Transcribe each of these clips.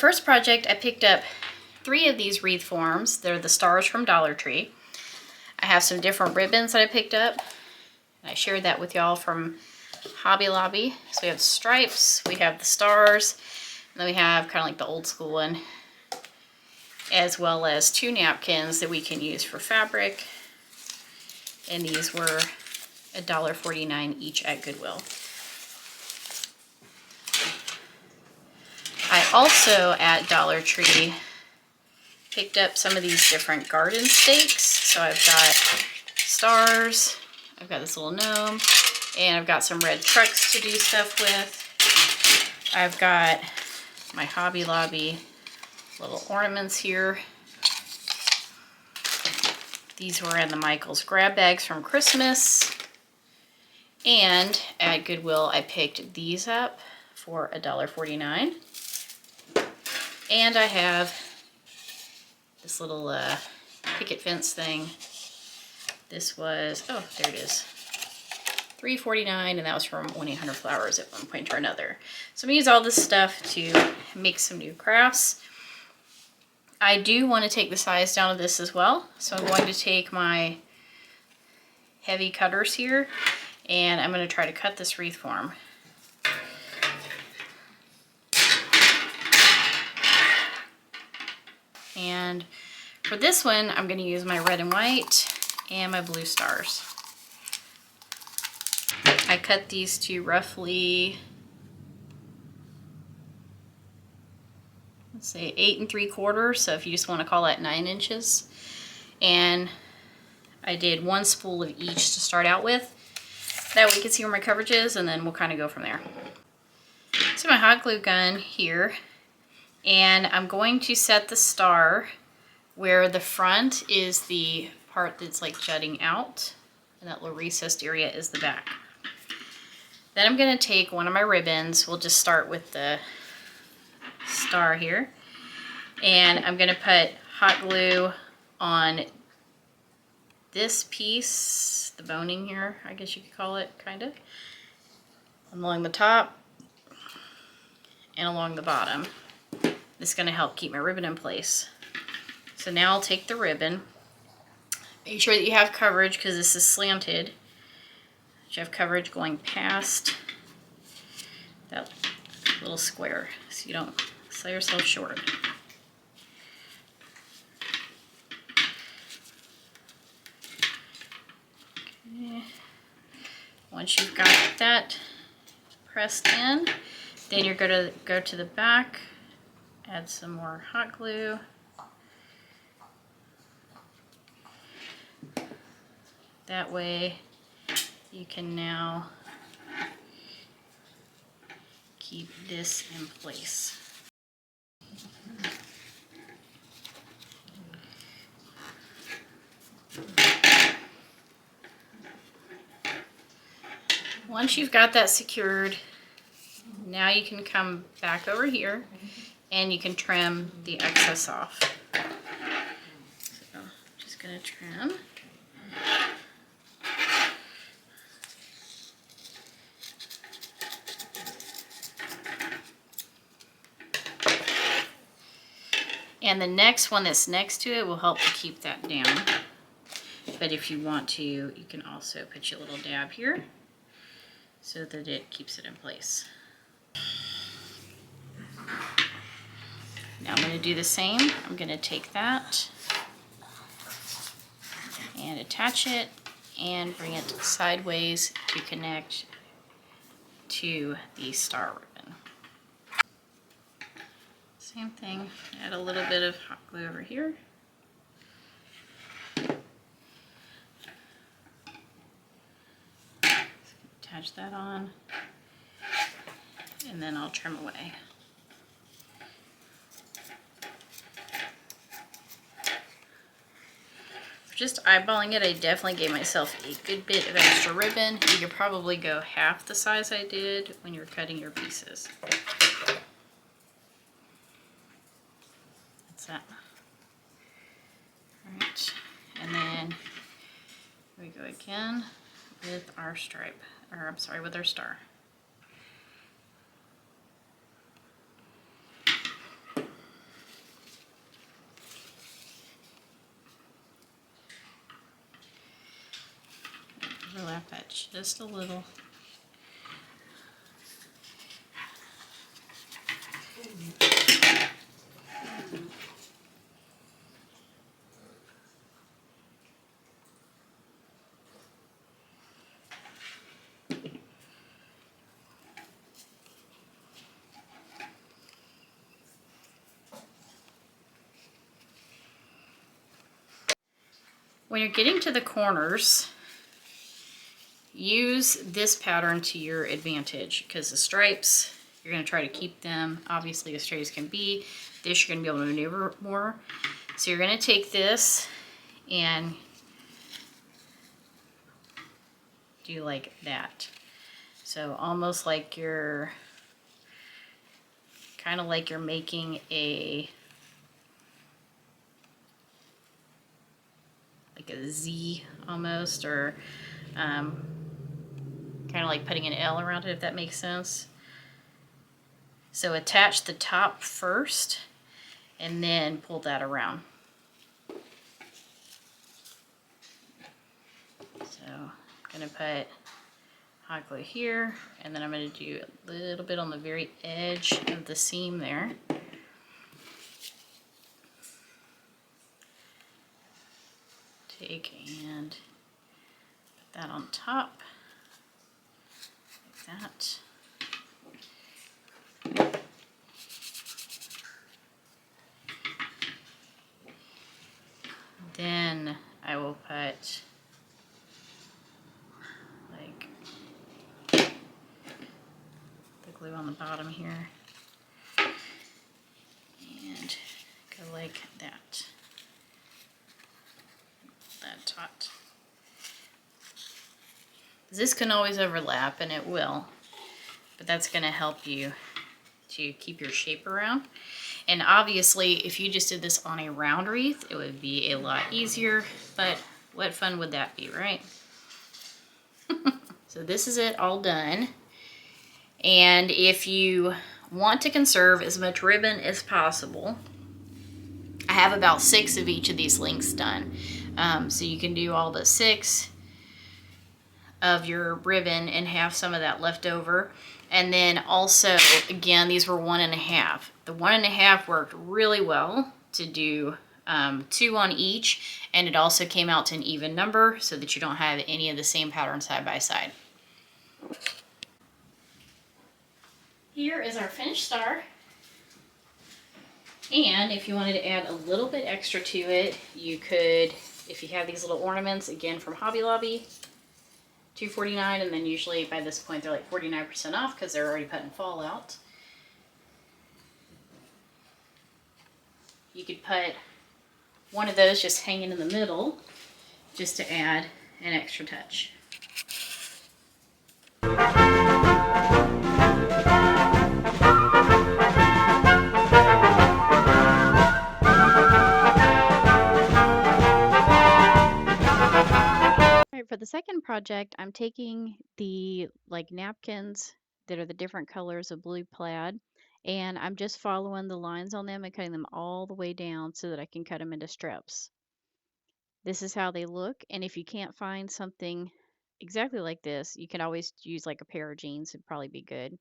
first project, I picked up 3 of these wreath forms. They're the stars from Dollar Tree. I have some different ribbons that I picked up. I shared that with y'all from Hobby Lobby. So we have stripes, we have the stars, and then we have kind of like the old school one, as well as 2 napkins that we can use for fabric. And these were $1.49 each at Goodwill. I also at Dollar Tree picked up some of these different garden stakes. So I've got stars, I've got this little gnome, and I've got some red trucks to do stuff with. I've got my Hobby Lobby little ornaments here. These were in the Michaels grab bags from Christmas. And at Goodwill, I picked these up for $1.49. And I have this little picket fence thing. This was, oh, there it is, $3.49, and that was from 1-800-Flowers at one point or another. So I'm gonna use all this stuff to make some new crafts. I do want to take the size down of this as well. So I'm going to take my heavy cutters here, and I'm going to try to cut this wreath form. And for this one, I'm going to use my red and white and my blue stars. I cut these to roughly, let's say 8 3/4, so if you just want to call that 9 inches. And I did 1 spool of each to start out with. That way you can see where my coverage is, and then we'll kind of go from there. So my hot glue gun here, and I'm going to set the star where the front is the part that's like jutting out, and that little recessed area is the back. Then I'm going to take one of my ribbons. We'll just start with the star here, and I'm going to put hot glue on this piece, the boning here, I guess you could call it, kind of, along the top and along the bottom. This is going to help keep my ribbon in place. So now I'll take the ribbon, make sure that you have coverage because this is slanted. You have coverage going past that little square so you don't sell yourself short. Okay. Once you've got that pressed in, then you're going to go to the back, add some more hot glue. That way you can now keep this in place. Once you've got that secured, now you can come back over here and you can trim the excess off. So just gonna trim. And the next one that's next to it will help to keep that down. But if you want to, you can also put your little dab here so that it keeps it in place. Now I'm going to do the same. I'm going to take that and attach it and bring it sideways to connect to the star ribbon. Same thing, add a little bit of hot glue over here. Attach that on, and then I'll trim away. For just eyeballing it, I definitely gave myself a good bit of extra ribbon. You could probably go half the size I did when you're cutting your pieces. That. Alright, and then we go again with our stripe, or I'm sorry, with our star. overlap that just a little. When you're getting to the corners, use this pattern to your advantage, because the stripes, you're going to try to keep them obviously as straight as can be. This you're going to be able to maneuver more. So you're going to take this and do like that. So almost like you're, kind of like you're making a, like a Z almost, or kind of like putting an L around it, if that makes sense. So attach the top first and then pull that around. So I'm gonna put hot glue here, and then I'm gonna do a little bit on the very edge of the seam there. Take and put that on top, like that. Then I will put like the glue on the bottom here and go like that. That taut. This can always overlap, and it will, but that's going to help you to keep your shape around. And obviously, if you just did this on a round wreath, it would be a lot easier, but what fun would that be, right? So this is it all done. And if you want to conserve as much ribbon as possible, I have about 6 of each of these links done. So you can do all the 6 of your ribbon and have some of that left over. And then also, again, these were 1.5. The 1.5 worked really well to do 2 on each, and it also came out to an even number so that you don't have any of the same pattern side by side. Here is our finished star. And if you wanted to add a little bit extra to it, you could, if you have these little ornaments, again from Hobby Lobby, $2.49, and then usually by this point they're like 49% off because they're already putting fall out. You could put one of those just hanging in the middle just to add an extra touch. For the second project, I'm taking the napkins that are the different colors of blue plaid, and I'm just following the lines on them and cutting them all the way down so that I can cut them into strips. This is how they look, and if you can't find something exactly like this, you can always use like a pair of jeans. It'd probably be good.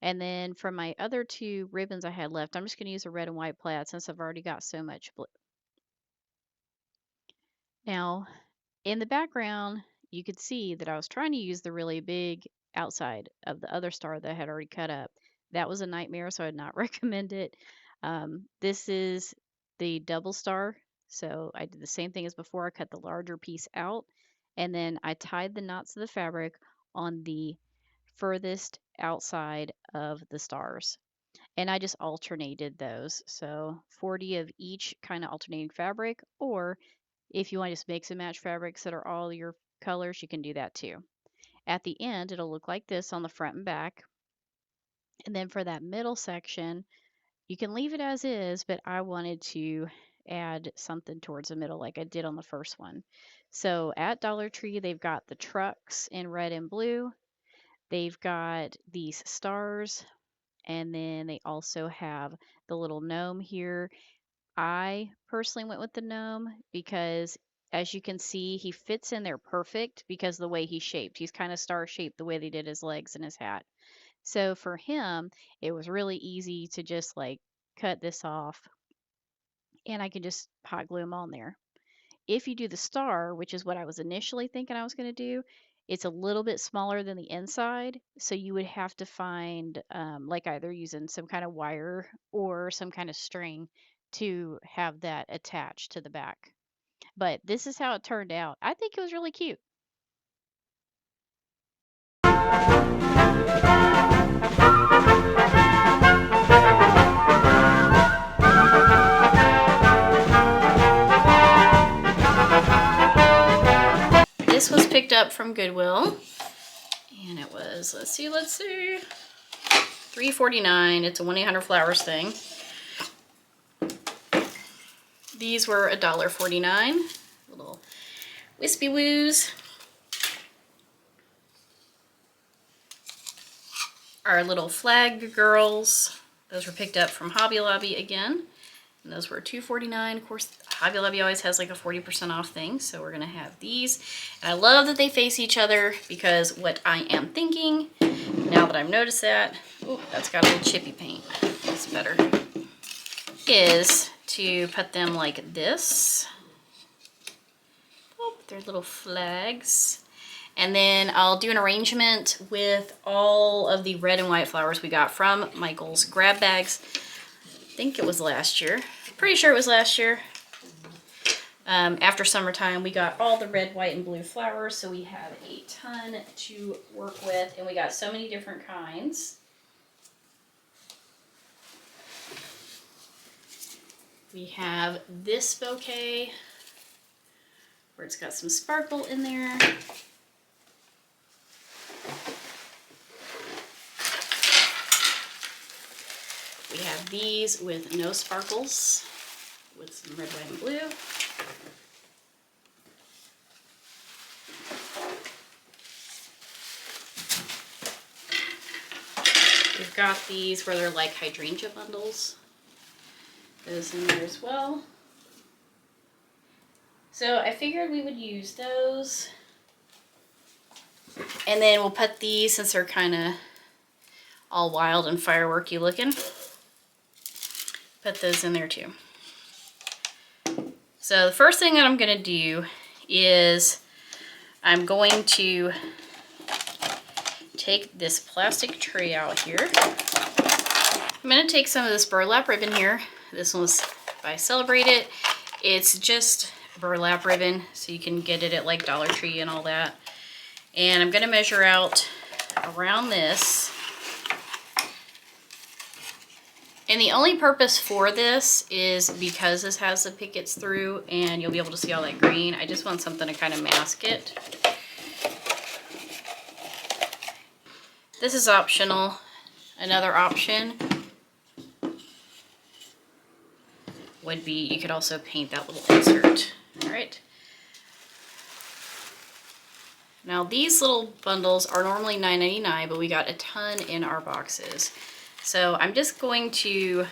And then for my other 2 ribbons I had left, I'm just going to use a red and white plaid since I've already got so much blue. Now, in the background, you could see that I was trying to use the really big outside of the other star that I had already cut up. That was a nightmare, so I'd not recommend it. This is the double star. So I did the same thing as before. I cut the larger piece out, and then I tied the knots of the fabric on the furthest outside of the stars. And I just alternated those. So 40 of each kind of alternating fabric, or if you want to just mix and match fabrics that are all your colors, you can do that too. At the end, it'll look like this on the front and back. And then for that middle section, you can leave it as is, but I wanted to add something towards the middle like I did on the first one. So at Dollar Tree, they've got the trucks in red and blue. They've got these stars, and then they also have the little gnome here. I personally went with the gnome because as you can see, he fits in there perfect because the way he's shaped. He's kind of star shaped the way they did his legs and his hat. So for him, it was really easy to just like cut this off and I can just hot glue him on there. If you do the star, which is what I was initially thinking I was going to do, it's a little bit smaller than the inside. So you would have to find like either using some kind of wire or some kind of string to have that attached to the back. But this is how it turned out. I think it was really cute. This was picked up from Goodwill, and it was, let's see, $3.49. It's a 1-800-Flowers thing. These were $1.49. Little wispy woos. Our little flag girls. Those were picked up from Hobby Lobby again. And those were $2.49. Of course, Hobby Lobby always has like a 40% off thing, so we're gonna have these. And I love that they face each other because what I am thinking, now that I've noticed that, oh, that's got a little chippy paint, that's better, is to put them like this. Oh, they're little flags. And then I'll do an arrangement with all of the red and white flowers we got from Michael's grab bags. I think it was last year. Pretty sure it was last year. After summertime, we got all the red, white, and blue flowers, so we have a ton to work with, and we got so many different kinds. We have this bouquet, where it's got some sparkle in there. We have these with no sparkles, with some red, white, and blue. We've got these where they're like hydrangea bundles. Those in there as well. So I figured we would use those. And then we'll put these, since they're kind of all wild and fireworky looking, put those in there too. So the first thing that I'm going to do is I'm going to take this plastic tray out here. I'm going to take some of this burlap ribbon here. This one was by Celebrate It. It's just burlap ribbon, so you can get it at like Dollar Tree and all that. And I'm going to measure out around this. And the only purpose for this is because this has the pickets through and you'll be able to see all that green. I just want something to kind of mask it. This is optional. Another option would be you could also paint that little insert. All right. Now these little bundles are normally $9.99, but we got a ton in our boxes. So I'm just going to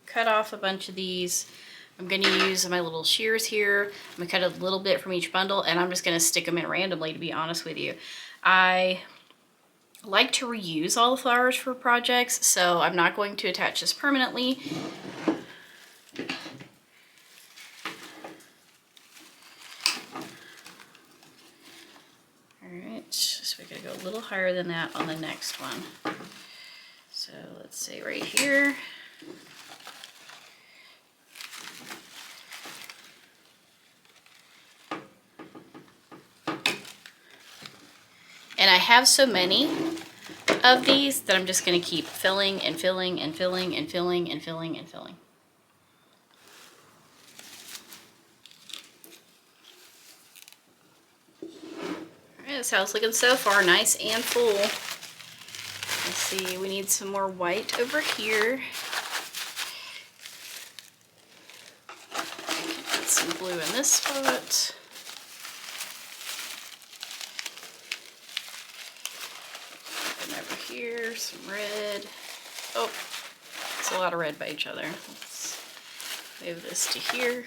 cut off a bunch of these. I'm going to use my little shears here. I'm going to cut a little bit from each bundle, and I'm just going to stick them in randomly, to be honest with you. I like to reuse all the flowers for projects, so I'm not going to attach this permanently. Alright, so we're going to go a little higher than that on the next one. So let's say right here. And I have so many of these that I'm just going to keep filling and filling and filling and filling and filling and filling. Alright, this house looking so far nice and full. Let's see, we need some more white over here. Put some blue in this spot. And over here, some red. Oh, it's a lot of red by each other. Let's move this to here.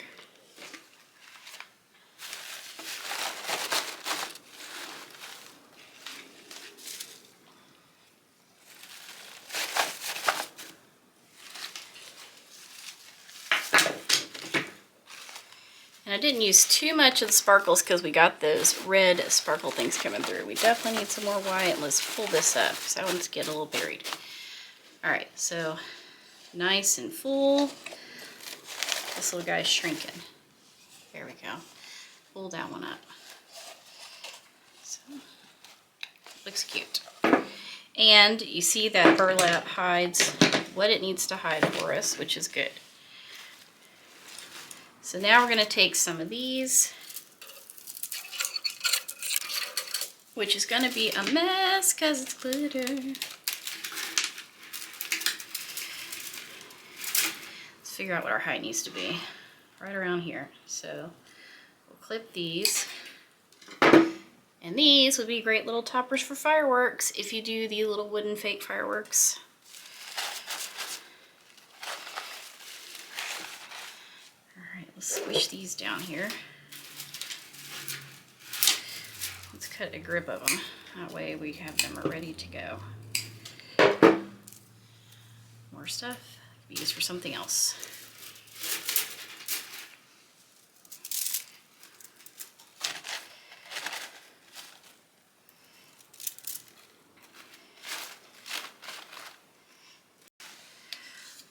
And I didn't use too much of the sparkles because we got those red sparkle things coming through. We definitely need some more white. Let's pull this up because that one's getting a little buried. All right, so nice and full. This little guy's shrinking. There we go. Pull that one up. So, looks cute. And you see that burlap hides what it needs to hide for us, which is good. So now we're going to take some of these, which is going to be a mess because it's glitter. Let's figure out what our height needs to be. Right around here. So we'll clip these. And these would be great little toppers for fireworks if you do the little wooden fake fireworks. Alright, let's squish these down here. Let's cut a grip of them. That way we have them ready to go. More stuff that could be used for something else.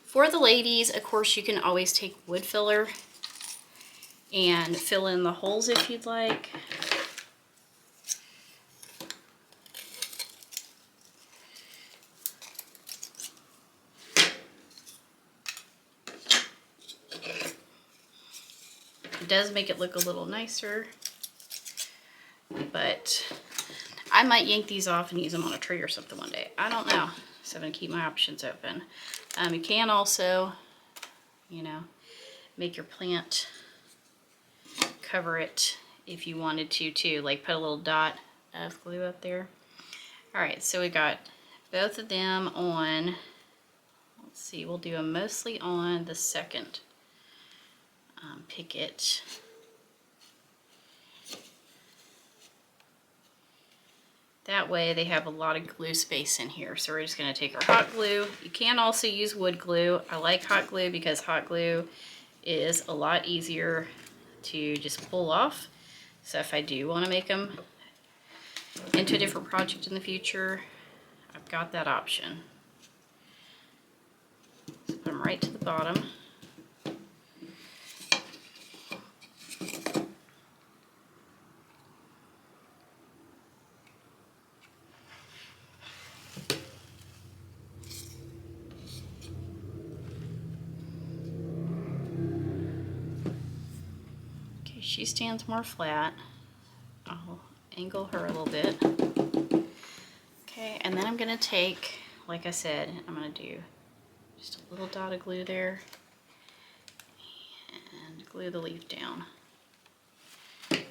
For the ladies, of course, you can always take wood filler and fill in the holes if you'd like. It does make it look a little nicer, but I might yank these off and use them on a tree or something one day. I don't know, so I'm going to keep my options open. You can also, you know, make your plant cover it if you wanted to too, like put a little dot of glue up there. Alright, so we got both of them on, let's see, we'll do them mostly on the second picket. That way they have a lot of glue space in here. So we're just going to take our hot glue. You can also use wood glue. I like hot glue because hot glue is a lot easier to just pull off. So if I do want to make them into a different project in the future, I've got that option. So put them right to the bottom. She stands more flat. I'll angle her a little bit. Okay, and then I'm going to take, like I said, I'm going to do just a little dot of glue there and glue the leaf down. That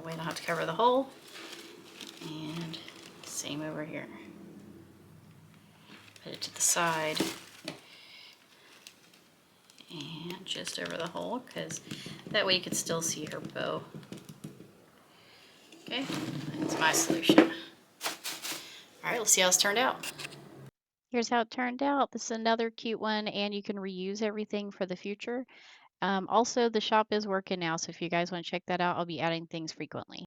way I don't have to cover the hole. And same over here. Put it to the side. And just over the hole, because that way you can still see her bow. Okay, that's my solution. Alright, let's see how it's turned out. Here's how it turned out. This is another cute one, and you can reuse everything for the future. Also, the shop is working now, so if you guys want to check that out, I'll be adding things frequently.